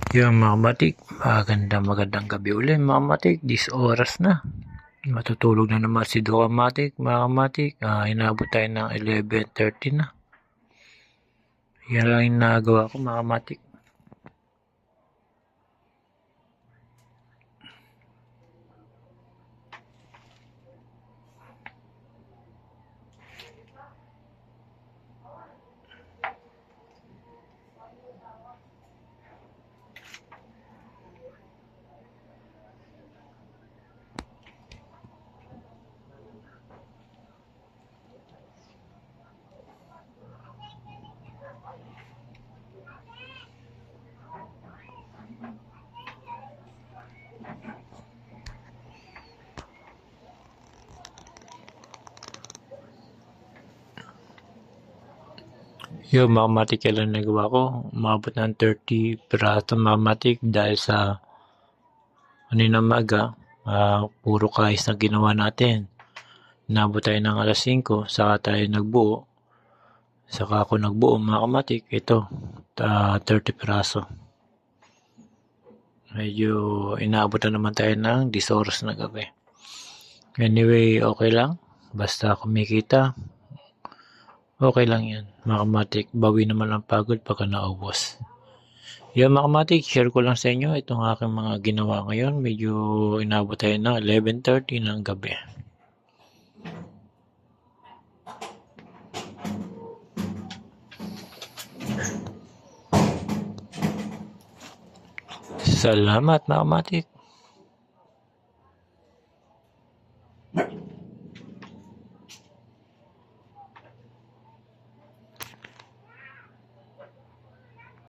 Yung mga matik, magandang gabi ulit mga matik, this oras na. Matutulog na naman si Doka Matik, mga matik. Inabot tayo ng 11:30 na. Yan lang yung nagawa ko mga matik. Yung mga matik lang nagawa ko, umabot ng 30 piraso mga matik dahil sa kanina maga, puro kais na ginawa natin. Inabot tayo ng alas 5, saka tayo nagbuo. Saka ako nagbuo mga kamatik, ito, 30 piraso. Medyo inaabot na naman tayo ng 10 oras na gabi. Anyway, okay lang. Basta kumikita, okay lang yan. Mga kamatik, bawi naman ang pagod pagka naubos. Yan mga kamatik, share ko lang sa inyo itong aking mga ginawa ngayon. Medyo inabot tayo ng 11:30 ng gabi. Salamat mga kamatik.